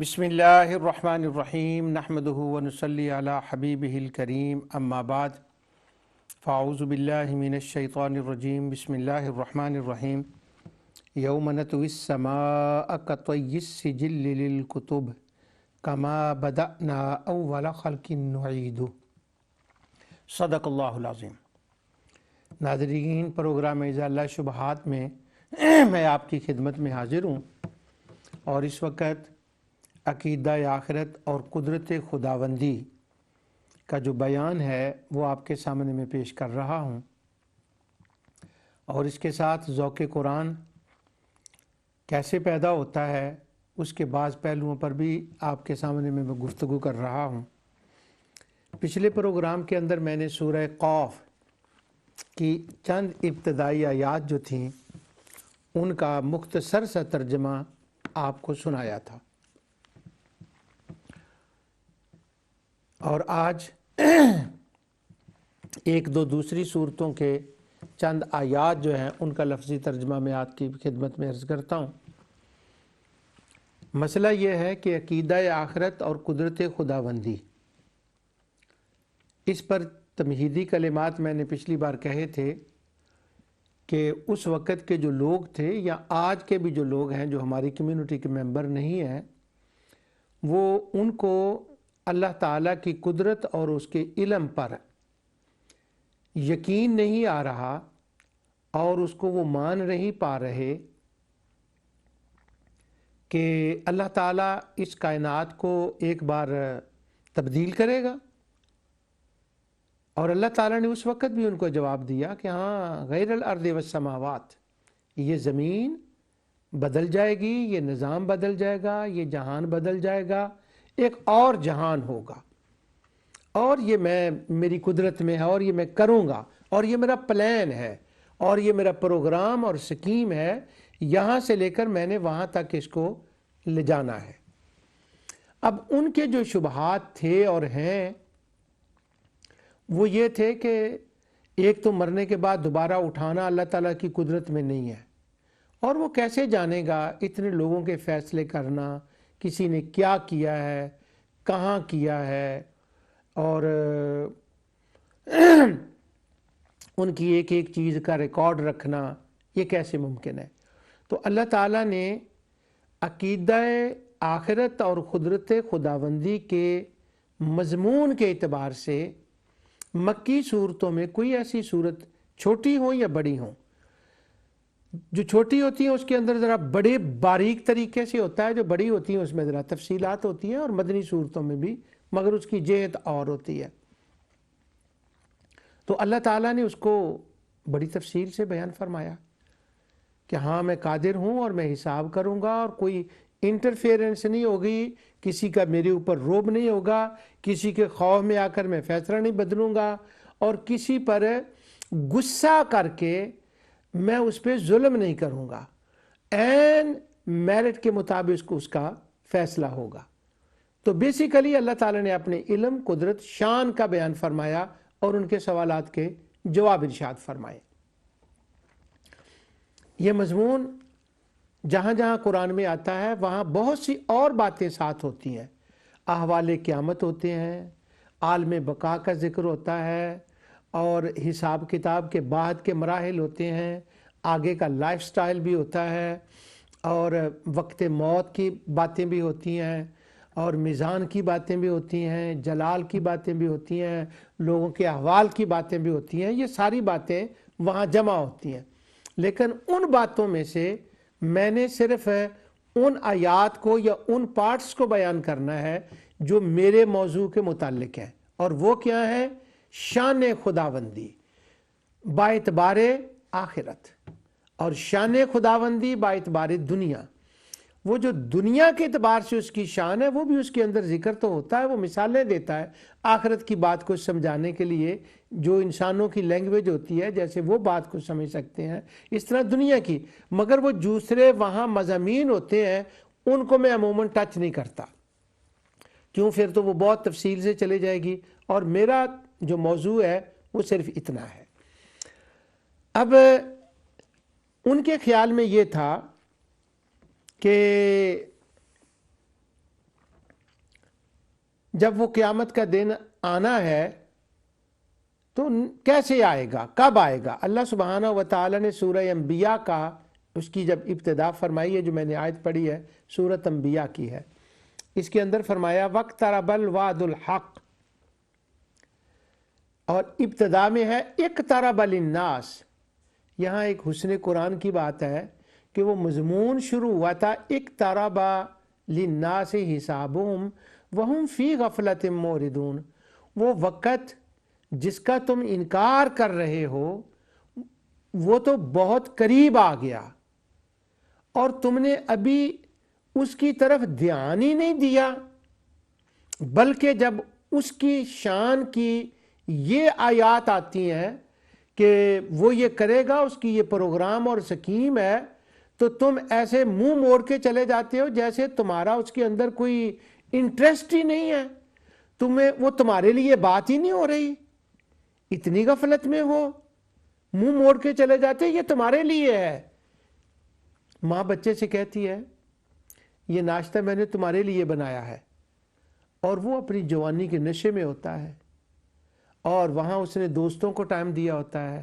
بسم اللہ الرحمن الرحیم نحمدہ ونصلی علی حبیبہ الکریم اما بعد فاعوذ باللہ من الشیطان الرجیم بسم اللہ الرحمن الرحیم یوم نطوی السماء کطی السجل للکتب کما بدأنا اول خلق نعید۔ صدق اللہ العظیم۔ ناظرین، پروگرام اضالہ شبہات میں میں آپ کی خدمت میں حاضر ہوں اور اس وقت عقیدہ آخرت اور قدرت خداوندی کا جو بیان ہے وہ آپ کے سامنے میں پیش کر رہا ہوں، اور اس کے ساتھ ذوق قرآن کیسے پیدا ہوتا ہے اس کے بعض پہلوؤں پر بھی آپ کے سامنے میں گفتگو کر رہا ہوں۔ پچھلے پروگرام کے اندر میں نے سورہ قاف کی چند ابتدائی آیات جو تھیں ان کا مختصر سا ترجمہ آپ کو سنایا تھا، اور آج ایک دو دوسری صورتوں کے چند آیات جو ہیں ان کا لفظی ترجمہ میں آپ کی خدمت میں عرض کرتا ہوں۔ مسئلہ یہ ہے کہ عقیدہ آخرت اور قدرت خداوندی، اس پر تمہیدی کلمات میں نے پچھلی بار کہے تھے کہ اس وقت کے جو لوگ تھے یا آج کے بھی جو لوگ ہیں جو ہماری کمیونٹی کے ممبر نہیں ہیں، وہ ان کو اللہ تعالیٰ کی قدرت اور اس کے علم پر یقین نہیں آ رہا اور اس کو وہ مان نہیں پا رہے کہ اللہ تعالیٰ اس کائنات کو ایک بار تبدیل کرے گا۔ اور اللہ تعالیٰ نے اس وقت بھی ان کو جواب دیا کہ ہاں، غیر الارض والسماوات، یہ زمین بدل جائے گی، یہ نظام بدل جائے گا، یہ جہان بدل جائے گا، ایک اور جہان ہوگا، اور یہ میری قدرت میں ہے اور یہ میں کروں گا، اور یہ میرا پلان ہے اور یہ میرا پروگرام اور سکیم ہے، یہاں سے لے کر میں نے وہاں تک اس کو لے جانا ہے۔ اب ان کے جو شبہات تھے اور ہیں وہ یہ تھے کہ ایک تو مرنے کے بعد دوبارہ اٹھانا اللہ تعالیٰ کی قدرت میں نہیں ہے، اور وہ کیسے جانے گا اتنے لوگوں کے فیصلے کرنا، کسی نے کیا کیا ہے، کہاں کیا ہے، اور ان کی ایک ایک چیز کا ریکارڈ رکھنا، یہ کیسے ممکن ہے؟ تو اللہ تعالیٰ نے عقیدہ آخرت اور قدرت خداوندی کے مضمون کے اعتبار سے مکی صورتوں میں کوئی ایسی صورت چھوٹی ہو یا بڑی ہو، جو چھوٹی ہوتی ہیں اس کے اندر ذرا بڑے باریک طریقے سے ہوتا ہے، جو بڑی ہوتی ہیں اس میں ذرا تفصیلات ہوتی ہیں، اور مدنی صورتوں میں بھی، مگر اس کی جہت اور ہوتی ہے۔ تو اللہ تعالیٰ نے اس کو بڑی تفصیل سے بیان فرمایا کہ ہاں، میں قادر ہوں اور میں حساب کروں گا، اور کوئی انٹرفیئرنس نہیں ہوگی، کسی کا میرے اوپر روب نہیں ہوگا، کسی کے خوف میں آ کر میں فیصلہ نہیں بدلوں گا، اور کسی پر غصہ کر کے میں اس پہ ظلم نہیں کروں گا، عین میرٹ کے مطابق اس کا فیصلہ ہوگا۔ تو بیسیکلی اللہ تعالیٰ نے اپنے علم، قدرت، شان کا بیان فرمایا اور ان کے سوالات کے جواب ارشاد فرمائے۔ یہ مضمون جہاں جہاں قرآن میں آتا ہے وہاں بہت سی اور باتیں ساتھ ہوتی ہیں، احوال قیامت ہوتے ہیں، عالم بقا کا ذکر ہوتا ہے، اور حساب کتاب کے بعد کے مراحل ہوتے ہیں، آگے کا لائف سٹائل بھی ہوتا ہے، اور وقت موت کی باتیں بھی ہوتی ہیں، اور میزان کی باتیں بھی ہوتی ہیں، جلال کی باتیں بھی ہوتی ہیں، لوگوں کے احوال کی باتیں بھی ہوتی ہیں، یہ ساری باتیں وہاں جمع ہوتی ہیں۔ لیکن ان باتوں میں سے میں نے صرف ان آیات کو یا ان پارٹس کو بیان کرنا ہے جو میرے موضوع کے متعلق ہیں، اور وہ کیا ہے؟ شان خداوندی با اعتبار آخرت اور شان خداوندی با اعتبار دنیا۔ وہ جو دنیا کے اعتبار سے اس کی شان ہے وہ بھی اس کے اندر ذکر تو ہوتا ہے، وہ مثالیں دیتا ہے آخرت کی بات کو سمجھانے کے لیے، جو انسانوں کی لینگویج ہوتی ہے جیسے وہ بات کو سمجھ سکتے ہیں، اس طرح دنیا کی، مگر وہ دوسرے وہاں مضامین ہوتے ہیں ان کو میں عموماً ٹچ نہیں کرتا، کیوں؟ پھر تو وہ بہت تفصیل سے چلے جائے گی، اور میرا جو موضوع ہے وہ صرف اتنا ہے۔ اب ان کے خیال میں یہ تھا کہ جب وہ قیامت کا دن آنا ہے تو کیسے آئے گا، کب آئے گا؟ اللہ سبحانہ و تعالی نے سورہ انبیاء کا اس کی جب ابتدا فرمائی ہے، جو میں نے آیت پڑھی ہے سورۃ انبیاء کی ہے، اس کے اندر فرمایا وَاقْتَرَبَ الْوَعْدُ الْحَقُّ، اور ابتدا میں ہے اقترب للناس۔ یہاں ایک حسن قرآن کی بات ہے کہ وہ مضمون شروع ہوا تھا اقترب للناس حسابہم وہم فی غفلۃ موردون، وہ وقت جس کا تم انکار کر رہے ہو وہ تو بہت قریب آ گیا، اور تم نے ابھی اس کی طرف دھیان ہی نہیں دیا، بلکہ جب اس کی شان کی یہ آیات آتی ہیں کہ وہ یہ کرے گا، اس کی یہ پروگرام اور سکیم ہے، تو تم ایسے منہ موڑ کے چلے جاتے ہو جیسے تمہارا اس کے اندر کوئی انٹرسٹ ہی نہیں ہے، وہ تمہارے لیے بات ہی نہیں ہو رہی، اتنی غفلت میں وہ منہ موڑ کے چلے جاتے، یہ تمہارے لیے ہے۔ ماں بچے سے کہتی ہے یہ ناشتہ میں نے تمہارے لیے بنایا ہے، اور وہ اپنی جوانی کے نشے میں ہوتا ہے، اور وہاں اس نے دوستوں کو ٹائم دیا ہوتا ہے،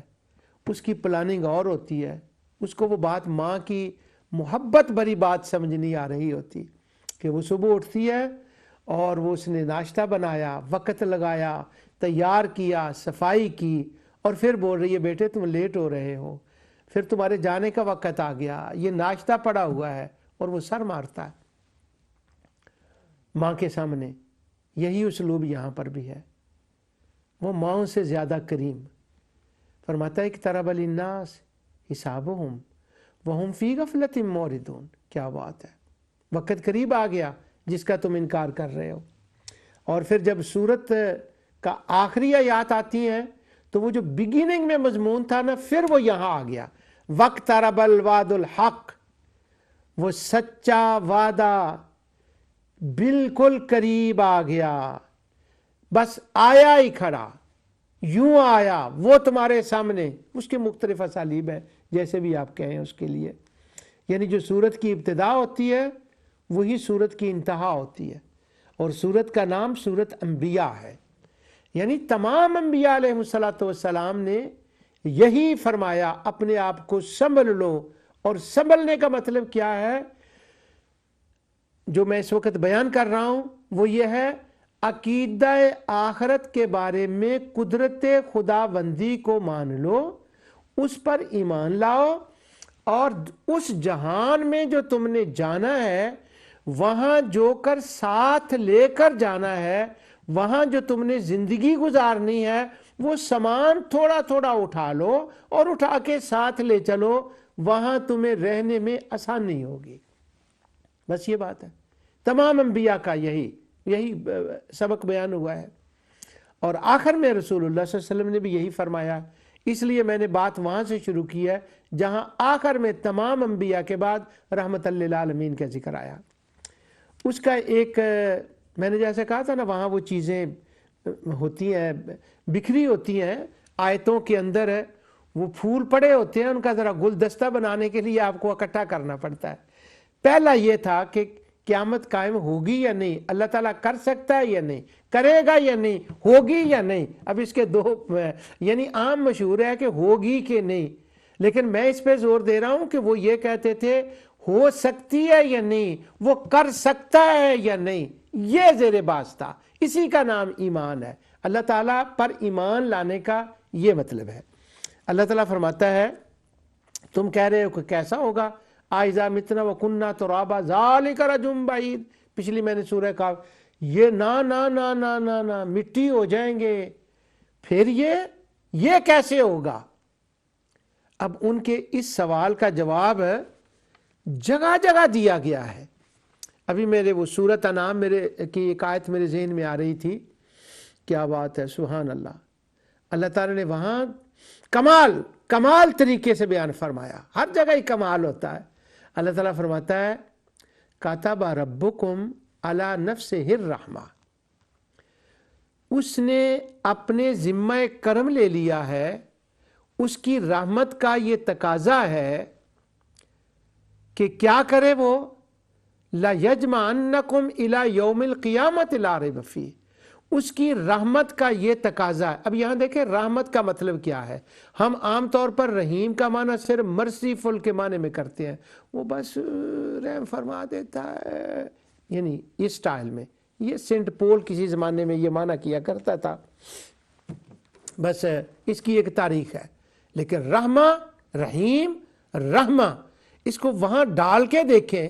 اس کی پلاننگ اور ہوتی ہے، اس کو وہ بات ماں کی محبت بھری بات سمجھ نہیں آ رہی ہوتی کہ وہ صبح اٹھتی ہے اور وہ اس نے ناشتہ بنایا، وقت لگایا، تیار کیا، صفائی کی، اور پھر بول رہی ہے بیٹے تم لیٹ ہو رہے ہو، پھر تمہارے جانے کا وقت آ گیا، یہ ناشتہ پڑا ہوا ہے، اور وہ سر مارتا ہے ماں کے سامنے۔ یہی اسلوب یہاں پر بھی ہے، وہ ماؤں سے زیادہ کریم۔ فرماتا ہے اقترب للناس حسابہم وہم فی غفلۃ موردون، کیا بات ہے، وقت قریب آ گیا جس کا تم انکار کر رہے ہو۔ اور پھر جب سورت کا آخری آیات آتی ہیں تو وہ جو بگننگ میں مضمون تھا نا، پھر وہ یہاں آ گیا وَاقْتَرَبَ الْوَعْدُ الْحَقُّ، وہ سچا وعدہ بالکل قریب آ گیا، بس آیا ہی کھڑا، یوں آیا وہ تمہارے سامنے۔ اس کے مختلف اسالیب ہیں، جیسے بھی آپ کہیں اس کے لیے، یعنی جو سورت کی ابتدا ہوتی ہے وہی سورت کی انتہا ہوتی ہے، اور سورت کا نام سورت انبیاء ہے، یعنی تمام انبیاء علیہ السلام نے یہی فرمایا اپنے آپ کو سنبھل لو۔ اور سنبھلنے کا مطلب کیا ہے جو میں اس وقت بیان کر رہا ہوں، وہ یہ ہے عقیدہ آخرت کے بارے میں قدرت خداوندی کو مان لو، اس پر ایمان لاؤ، اور اس جہان میں جو تم نے جانا ہے وہاں جو کر ساتھ لے کر جانا ہے، وہاں جو تم نے زندگی گزارنی ہے، وہ سامان تھوڑا تھوڑا اٹھا لو اور اٹھا کے ساتھ لے چلو، وہاں تمہیں رہنے میں آسانی ہوگی۔ بس یہ بات ہے، تمام انبیاء کا یہی سبق بیان ہوا ہے، اور آخر میں رسول اللہ صلی اللہ علیہ وسلم نے بھی یہی فرمایا، اس لیے میں نے بات وہاں سے شروع کی ہے جہاں آخر میں تمام انبیاء کے بعد رحمت للعالمین کا ذکر آیا۔ اس کا ایک میں نے جیسے کہا تھا نا، وہاں وہ چیزیں ہوتی ہیں، بکھری ہوتی ہیں آیتوں کے اندر، وہ پھول پڑے ہوتے ہیں، ان کا ذرا گلدستہ بنانے کے لیے آپ کو اکٹھا کرنا پڑتا ہے۔ پہلا یہ تھا کہ قیامت قائم ہوگی یا نہیں، اللہ تعالیٰ کر سکتا ہے یا نہیں، کرے گا یا نہیں، ہوگی یا نہیں۔ اب اس کے دو یعنی عام مشہور ہے کہ ہوگی کہ نہیں، لیکن میں اس پہ زور دے رہا ہوں کہ وہ یہ کہتے تھے ہو سکتی ہے یا نہیں، وہ کر سکتا ہے یا نہیں، یہ زیر باز تھا۔ اسی کا نام ایمان ہے، اللہ تعالیٰ پر ایمان لانے کا یہ مطلب ہے۔ اللہ تعالیٰ فرماتا ہے تم کہہ رہے ہو کہ کیسا ہوگا، اذا متنا وکننا ترابا ذالک رجم بعید، پچھلی میں نے سورہ کہا یہ نا مٹی ہو جائیں گے، پھر یہ کیسے ہوگا؟ اب ان کے اس سوال کا جواب جگہ جگہ دیا گیا ہے۔ ابھی میرے وہ سورۃ انعام کی ایک آیت میرے ذہن میں آ رہی تھی، کیا بات ہے، سبحان اللہ، اللہ تعالیٰ نے وہاں کمال طریقے سے بیان فرمایا، ہر جگہ ہی کمال ہوتا ہے۔ اللہ تعالیٰ فرماتا ہے کاتب ربکم علی نفسہ الرحمہ، اس نے اپنے ذمہ کرم لے لیا ہے، اس کی رحمت کا یہ تقاضا ہے کہ کیا کرے وہ، لَيَجْمَعَنَّكُمْ إِلَى يَوْمِ الْقِيَامَةِ لَا رَيْبَ فِيهِ، اس کی رحمت کا یہ تقاضا ہے۔ اب یہاں دیکھیں رحمت کا مطلب کیا ہے۔ ہم عام طور پر رحیم کا معنی صرف مرسیفل کے معنی میں کرتے ہیں، وہ بس رحم فرما دیتا ہے، یعنی اس سٹائل میں۔ یہ سینٹ پول کسی زمانے میں یہ معنی کیا کرتا تھا، بس اس کی ایک تاریخ ہے۔ لیکن رحمہ، رحیم، رحمہ، اس کو وہاں ڈال کے دیکھیں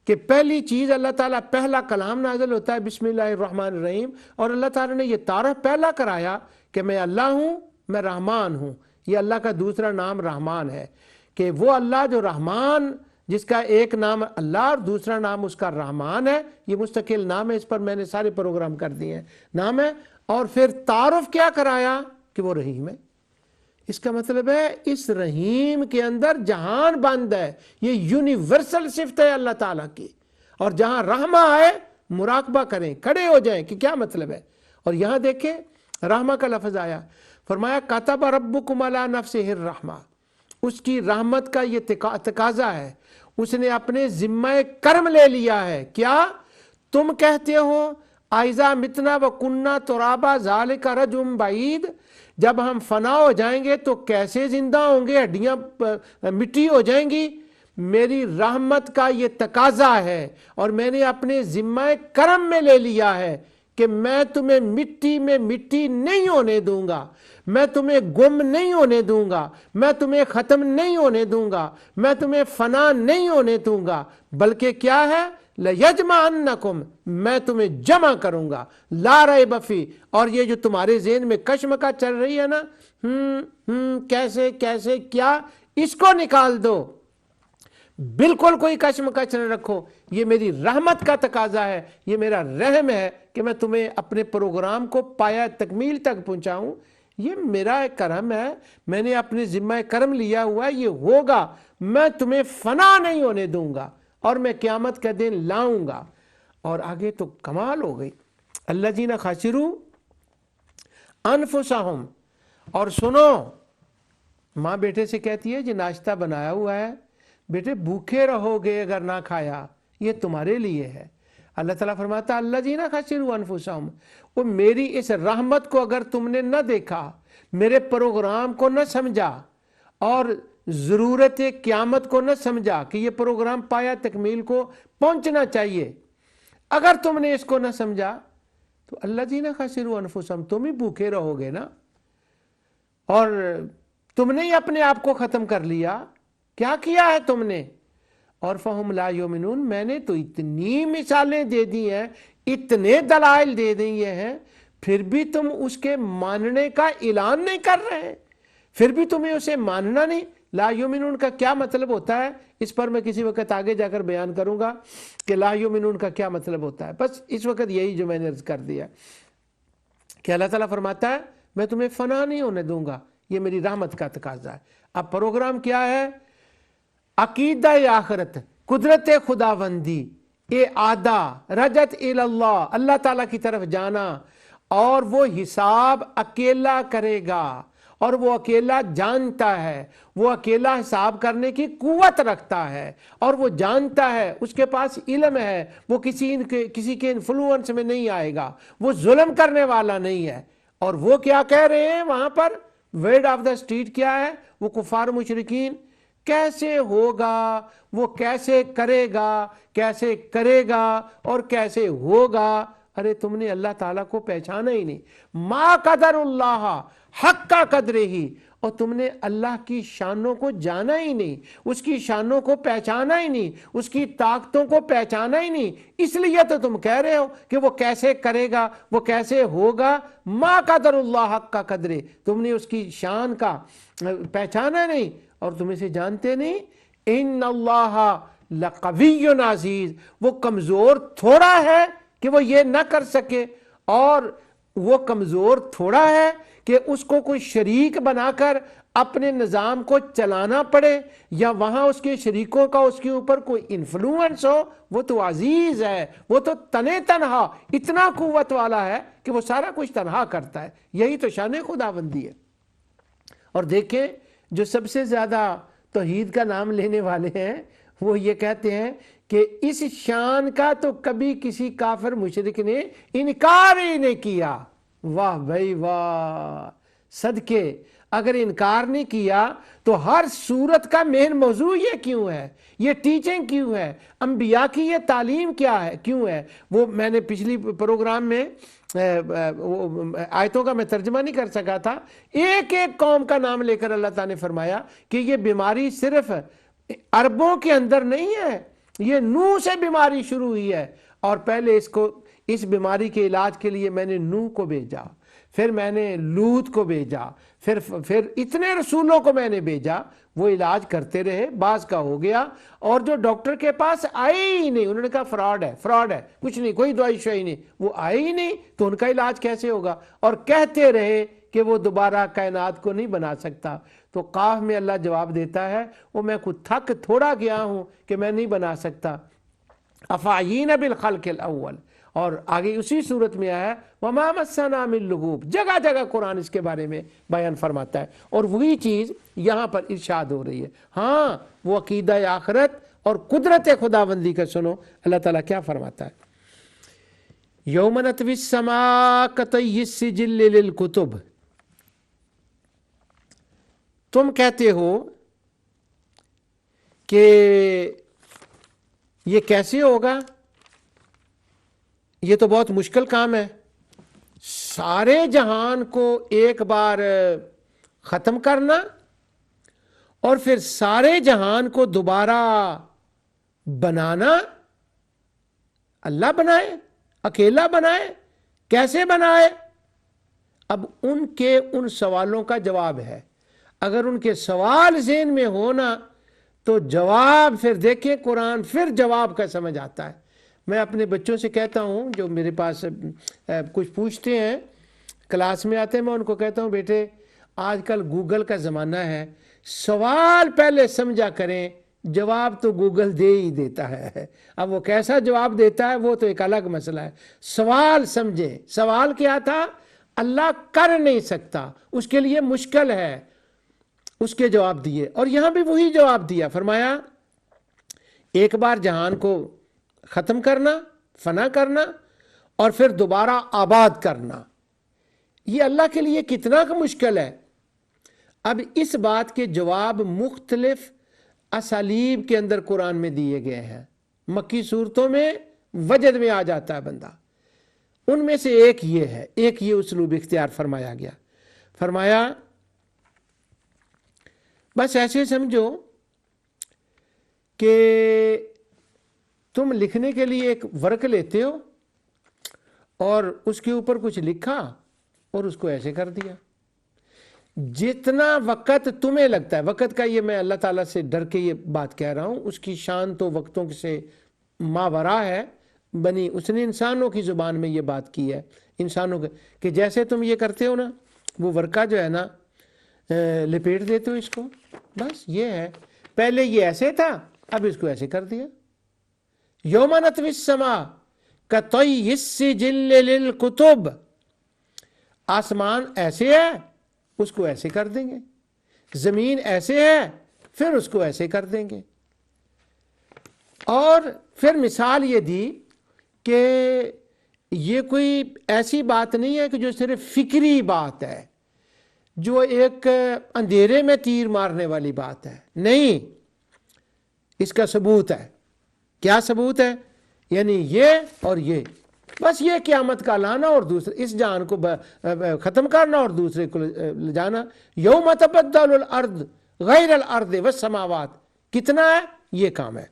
کہ پہلی چیز اللہ تعالیٰ، پہلا کلام نازل ہوتا ہے بسم اللہ الرحمن الرحیم، اور اللہ تعالیٰ نے یہ تعارف پہلا کرایا کہ میں اللہ ہوں، میں رحمان ہوں۔ یہ اللہ کا دوسرا نام رحمان ہے، کہ وہ اللہ جو رحمان، جس کا ایک نام اللہ اور دوسرا نام اس کا رحمان ہے، یہ مستقل نام ہے، اس پر میں نے سارے پروگرام کر دیے ہیں، نام ہے۔ اور پھر تعارف کیا کرایا کہ وہ رحیم ہے۔ اس کا مطلب ہے اس رحیم کے اندر جہان بند ہے، یہ یونیورسل صفت ہے اللہ تعالیٰ کی۔ اور جہاں رحمہ آئے مراقبہ کریں، کھڑے ہو جائیں کہ کیا مطلب ہے۔ اور یہاں دیکھیں رحمہ کا لفظ آیا، فرمایا کتب ربکم علی نفسہ الرحمہ، اس کی رحمت کا یہ تقاضا ہے، اس نے اپنے ذمہ کرم لے لیا ہے۔ کیا تم کہتے ہو اذا متنا وکننا ترابا ذالک رجم بعید، جب ہم فنا ہو جائیں گے تو کیسے زندہ ہوں گے، ہڈیاں مٹی ہو جائیں گی۔ میری رحمت کا یہ تقاضا ہے، اور میں نے اپنے ذمہ کرم میں لے لیا ہے کہ میں تمہیں مٹی میں مٹی نہیں ہونے دوں گا، میں تمہیں گم نہیں ہونے دوں گا، میں تمہیں ختم نہیں ہونے دوں گا، میں تمہیں فنا نہیں ہونے دوں گا، بلکہ کیا ہے لَيَجْمَعَنَّكُمْ، میں تمہیں جمع کروں گا، لا ریب فیہ۔ اور یہ جو تمہارے ذہن میں کشمکش چل رہی ہے نا، کیسے کیسے کیا، اس کو نکال دو، بالکل کوئی کشمکش نہ رکھو۔ یہ میری رحمت کا تقاضا ہے، یہ میرا رحم ہے کہ میں تمہیں اپنے پروگرام کو پایا تکمیل تک پہنچاؤں۔ یہ میرا کرم ہے، میں نے اپنے ذمہ کرم لیا ہوا ہے، یہ ہوگا، میں تمہیں فنا نہیں ہونے دوں گا، اور میں قیامت کا دن لاؤں گا۔ اور آگے تو کمال ہو گئی، الذین خسروا انفسہم۔ اور سنو، ماں بیٹے سے کہتی ہے جی ناشتہ بنایا ہوا ہے، بیٹے بھوکے رہو گے اگر نہ کھایا، یہ تمہارے لیے ہے۔ اللہ تعالیٰ فرماتا الذین خسروا انفسہم، وہ میری اس رحمت کو اگر تم نے نہ دیکھا، میرے پروگرام کو نہ سمجھا، اور ضرورت قیامت کو نہ سمجھا کہ یہ پروگرام پایا تکمیل کو پہنچنا چاہیے، اگر تم نے اس کو نہ سمجھا تو الذین خسروا انفسہم، تم ہی بھوکے رہو گے نا، اور تم نے ہی اپنے آپ کو ختم کر لیا۔ کیا کیا ہے تم نے؟ اور فہم لا یؤمنون، میں نے تو اتنی مثالیں دے دی ہیں، اتنے دلائل دے دیے ہیں، پھر بھی تم اس کے ماننے کا اعلان نہیں کر رہے، پھر بھی تمہیں اسے ماننا نہیں۔ لا یؤمنون کا کیا مطلب ہوتا ہے، اس پر میں کسی وقت آگے جا کر بیان کروں گا کہ لا یؤمنون کا کیا مطلب ہوتا ہے، بس اس وقت یہی جو میں نے عرض کر دیا کہ اللہ تعالیٰ فرماتا ہے میں تمہیں فنا نہیں ہونے دوں گا، یہ میری رحمت کا تقاضا ہے۔ اب پروگرام کیا ہے؟ عقیدہ آخرت، قدرت خداوندی، اعادہ، رجعت اللہ، اللہ تعالیٰ کی طرف جانا، اور وہ حساب اکیلا کرے گا، اور وہ اکیلا جانتا ہے، وہ اکیلا حساب کرنے کی قوت رکھتا ہے، اور وہ جانتا ہے، اس کے پاس علم ہے، وہ کسی کے انفلوئنس میں نہیں آئے گا، وہ ظلم کرنے والا نہیں ہے۔ اور وہ کیا کہہ رہے ہیں وہاں پر، ورڈ آف دا اسٹریٹ کیا ہے؟ وہ کفار مشرکین، کیسے ہوگا، وہ کیسے کرے گا، کیسے کرے گا، اور کیسے ہوگا۔ ارے تم نے اللہ تعالیٰ کو پہچانا ہی نہیں، ما قدر اللہ حق کا قدر ہی، اور تم نے اللہ کی شانوں کو جانا ہی نہیں، اس کی شانوں کو پہچانا ہی نہیں، اس کی طاقتوں کو پہچانا ہی نہیں، اس لیے تو تم کہہ رہے ہو کہ وہ کیسے کرے گا، وہ کیسے ہوگا۔ ما قدر اللہ حق کا قدر، تم نے اس کی شان کا پہچانا نہیں، اور تم اسے جانتے نہیں۔ ان اللہ لقوی عزیز، وہ کمزور تھوڑا ہے کہ وہ یہ نہ کر سکے، اور وہ کمزور تھوڑا ہے کہ اس کو کوئی شریک بنا کر اپنے نظام کو چلانا پڑے، یا وہاں اس کے شریکوں کا اس کے اوپر کوئی انفلوئنس ہو۔ وہ تو عزیز ہے، وہ تو تنے تنہا اتنا قوت والا ہے کہ وہ سارا کچھ تنہا کرتا ہے۔ یہی تو شان خداوندی ہے۔ اور دیکھیں جو سب سے زیادہ توحید کا نام لینے والے ہیں وہ یہ کہتے ہیں کہ اس شان کا تو کبھی کسی کافر مشرک نے انکار ہی نہیں کیا. واہ بھائی واہ، صدقے اگر انکار نہیں کیا تو ہر صورت کا مین موضوع یہ کیوں ہے، یہ ٹیچنگ کیوں ہے، انبیاء کی یہ تعلیم کیا ہے، کیوں ہے. وہ میں نے پچھلی پروگرام میں آیتوں کا میں ترجمہ نہیں کر سکا تھا، ایک ایک قوم کا نام لے کر اللہ تعالیٰ نے فرمایا کہ یہ بیماری صرف عربوں کے اندر نہیں ہے، یہ نوح سے بیماری شروع ہوئی ہے، اور پہلے اس بیماری کے علاج کے لیے میں نے نوح کو بھیجا، پھر میں نے لوط کو بھیجا، پھر اتنے رسولوں کو میں نے بھیجا، وہ علاج کرتے رہے، بعض کا ہو گیا، اور جو ڈاکٹر کے پاس آئے ہی نہیں، انہوں نے کہا فراڈ ہے کچھ نہیں، کوئی دوائی شائی نہیں، وہ آئے ہی نہیں تو ان کا علاج کیسے ہوگا، اور کہتے رہے کہ وہ دوبارہ کائنات کو نہیں بنا سکتا. تو قاف میں اللہ جواب دیتا ہے وہ میں خود تھک تھوڑا گیا ہوں کہ میں نہیں بنا سکتا. افعین بالخلق الاول، اور آگے اسی صورت میں آیا وما مسنا من لغوب، جگہ جگہ قرآن اس کے بارے میں بیان فرماتا ہے، اور وہی چیز یہاں پر ارشاد ہو رہی ہے. ہاں وہ عقیدہ آخرت اور قدرت خداوندی کا سنو، اللہ تعالیٰ کیا فرماتا ہے. یوم نطوی السماء کطی السجل للکتب، تم کہتے ہو کہ یہ کیسے ہوگا، یہ تو بہت مشکل کام ہے، سارے جہان کو ایک بار ختم کرنا اور پھر سارے جہان کو دوبارہ بنانا. اللہ بنائے، اکیلا بنائے، کیسے بنائے؟ اب ان سوالوں کا جواب ہے. اگر ان کے سوال ذہن میں ہونا تو جواب پھر دیکھیں قرآن، پھر جواب کا سمجھ آتا ہے. میں اپنے بچوں سے کہتا ہوں جو میرے پاس کچھ پوچھتے ہیں، کلاس میں آتے ہیں، میں ان کو کہتا ہوں بیٹے آج کل گوگل کا زمانہ ہے، سوال پہلے سمجھا کریں، جواب تو گوگل دے ہی دیتا ہے. اب وہ کیسا جواب دیتا ہے وہ تو ایک الگ مسئلہ ہے. سوال سمجھیں. سوال کیا تھا؟ اللہ کر نہیں سکتا، اس کے لیے مشکل ہے، اس کے جواب دیے، اور یہاں بھی وہی جواب دیا. فرمایا ایک بار جہان کو ختم کرنا، فنا کرنا، اور پھر دوبارہ آباد کرنا، یہ اللہ کے لیے کتنا مشکل ہے. اب اس بات کے جواب مختلف اسالیب کے اندر قرآن میں دیے گئے ہیں. مکی صورتوں میں وجد میں آ جاتا ہے بندہ، ان میں سے ایک یہ ہے، ایک یہ اسلوب اختیار فرمایا گیا. فرمایا بس ایسے سمجھو کہ تم لکھنے کے لیے ایک ورق لیتے ہو اور اس کے اوپر کچھ لکھا اور اس کو ایسے کر دیا. جتنا وقت تمہیں لگتا ہے، وقت کا یہ میں اللہ تعالیٰ سے ڈر کے یہ بات کہہ رہا ہوں، اس کی شان تو وقتوں سے ماورا ہے. اس نے انسانوں کی زبان میں یہ بات کی ہے، انسانوں کے، کہ جیسے تم یہ کرتے ہو نا، وہ ورقہ جو ہے نا لپیٹ دیتے ہو اس کو، بس یہ ہے. پہلے یہ ایسے تھا، اب اس کو ایسے کر دیا. یوم نطوی السماء کطی السجل للکتب، آسمان ایسے ہے اس کو ایسے کر دیں گے، زمین ایسے ہے پھر اس کو ایسے کر دیں گے. اور پھر مثال یہ دی کہ یہ کوئی ایسی بات نہیں ہے کہ جو صرف فکری بات ہے، جو ایک اندھیرے میں تیر مارنے والی بات ہے، نہیں، اس کا ثبوت ہے. کیا ثبوت ہے؟ یعنی یہ اور یہ، بس یہ قیامت کا لانا اور دوسرے اس جہان کو ختم کرنا اور دوسرے کو لے جانا. یوم تبدل الارض غیر الارض والسماوات، کتنا ہے یہ کام ہے،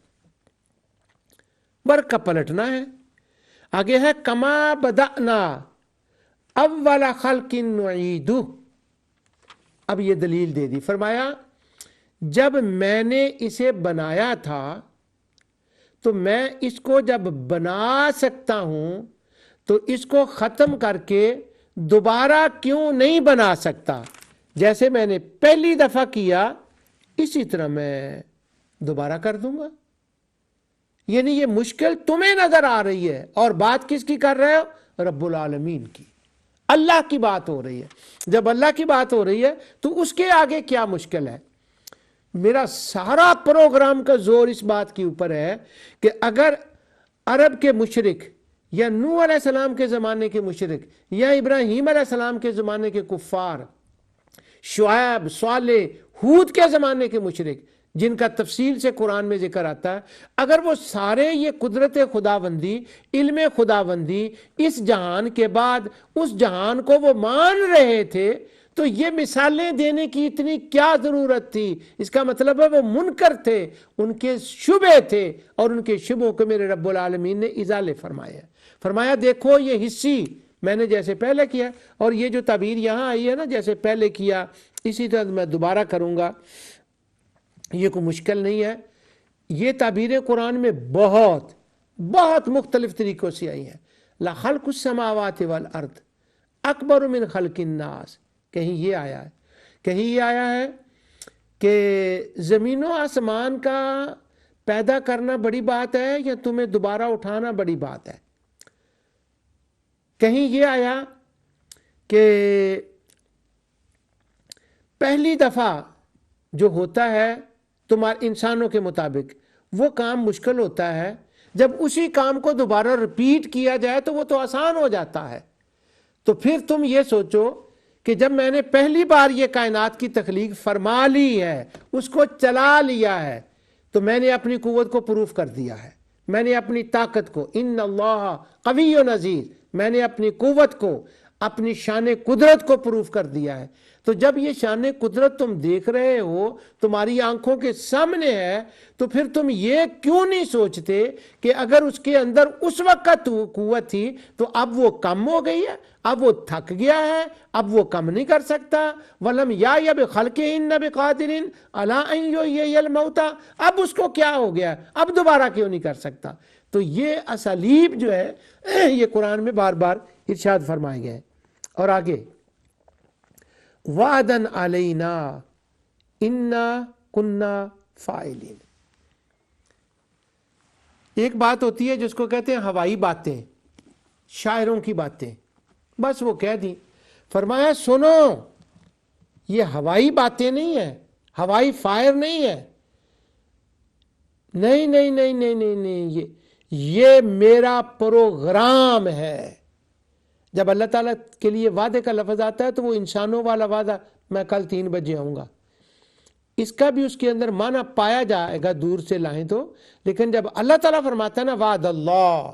برق کا پلٹنا ہے. آگے ہے کما بدأنا اول خلق نعیدہ. اب یہ دلیل دے دی. فرمایا جب میں نے اسے بنایا تھا تو میں اس کو جب بنا سکتا ہوں تو اس کو ختم کر کے دوبارہ کیوں نہیں بنا سکتا؟ جیسے میں نے پہلی دفعہ کیا اسی طرح میں دوبارہ کر دوں گا. یعنی یہ مشکل تمہیں نظر آ رہی ہے، اور بات کس کی کر رہے ہو؟ رب العالمین کی، اللہ کی بات ہو رہی ہے. جب اللہ کی بات ہو رہی ہے تو اس کے آگے کیا مشکل ہے؟ میرا سارا پروگرام کا زور اس بات کے اوپر ہے کہ اگر عرب کے مشرک یا نوح علیہ السلام کے زمانے کے مشرک یا ابراہیم علیہ السلام کے زمانے کے کفار، شعیب، صالح، ہود کے زمانے کے مشرک جن کا تفصیل سے قرآن میں ذکر آتا ہے، اگر وہ سارے یہ قدرت خداوندی، علم خداوندی، اس جہان کے بعد اس جہان کو وہ مان رہے تھے، تو یہ مثالیں دینے کی اتنی کیا ضرورت تھی؟ اس کا مطلب ہے وہ منکر تھے، ان کے شبہ تھے، اور ان کے شبہوں کو میرے رب العالمین نے ازالے فرمایا۔ فرمایا دیکھو یہ حصی میں نے جیسے پہلے کیا، اور یہ جو تعبیر یہاں آئی ہے نا جیسے پہلے کیا اسی طرح میں دوبارہ کروں گا، یہ کوئی مشکل نہیں ہے۔ یہ تعبیریں قرآن میں بہت بہت مختلف طریقوں سے آئی ہیں۔ لَخَلْقُ السَّمَاوَاتِ وَالْأَرْضِ اکبر من خلق الناس، کہیں یہ آیا ہے، کہیں یہ آیا ہے کہ زمین و آسمان کا پیدا کرنا بڑی بات ہے یا تمہیں دوبارہ اٹھانا بڑی بات ہے۔ کہیں یہ آیا کہ پہلی دفعہ جو ہوتا ہے تمہارے انسانوں کے مطابق وہ کام مشکل ہوتا ہے، جب اسی کام کو دوبارہ رپیٹ کیا جائے تو وہ تو آسان ہو جاتا ہے۔ تو پھر تم یہ سوچو کہ جب میں نے پہلی بار یہ کائنات کی تخلیق فرما لی ہے، اس کو چلا لیا ہے، تو میں نے اپنی قوت کو پروف کر دیا ہے، میں نے اپنی طاقت کو، ان اللہ قوی و عزیز، میں نے اپنی قوت کو، اپنی شان قدرت کو پروف کر دیا ہے۔ تو جب یہ شان قدرت تم دیکھ رہے ہو، تمہاری آنکھوں کے سامنے ہے، تو پھر تم یہ کیوں نہیں سوچتے کہ اگر اس کے اندر اس وقت قوت تھی تو اب وہ کم ہو گئی ہے، اب وہ تھک گیا ہے، اب وہ کم نہیں کر سکتا۔ وَلَمْ يَعْيَ بِخَلْقِهِنَّ بِقَادِرٍ عَلَىٰ أَن يُحْيِيَ الْمَوْتَىٰ، اب اس کو کیا ہو گیا، اب دوبارہ کیوں نہیں کر سکتا؟ تو یہ اسالیب جو ہے یہ قرآن میں بار بار ارشاد فرمائے گئے ہیں۔ اور آگے وعدن علینا انا کننا فاعلین، ایک بات ہوتی ہے جس کو کہتے ہیں ہوائی باتیں، شاعروں کی باتیں، بس وہ کہہ دی۔ فرمایا سنو یہ ہوائی باتیں نہیں ہیں، ہوائی فائر نہیں ہے، نہیں نہیں نہیں نہیں نہیں نہیں، یہ میرا پروگرام ہے۔ جب اللہ تعالیٰ کے لیے وعدے کا لفظ آتا ہے تو وہ انسانوں والا وعدہ، میں کل 3 بجے آؤں گا، اس کا بھی اس کے اندر معنی پایا جائے گا دور سے لائیں تو، لیکن جب اللہ تعالیٰ فرماتا ہے نا وعد اللہ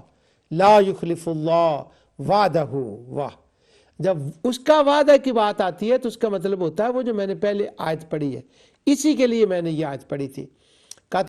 لا یخلف اللہ وعدہ، واہ، جب اس کا وعدہ کی بات آتی ہے تو اس کا مطلب ہوتا ہے وہ جو میں نے پہلے آیت پڑھی ہے، اسی کے لیے میں نے یہ آیت پڑھی تھی۔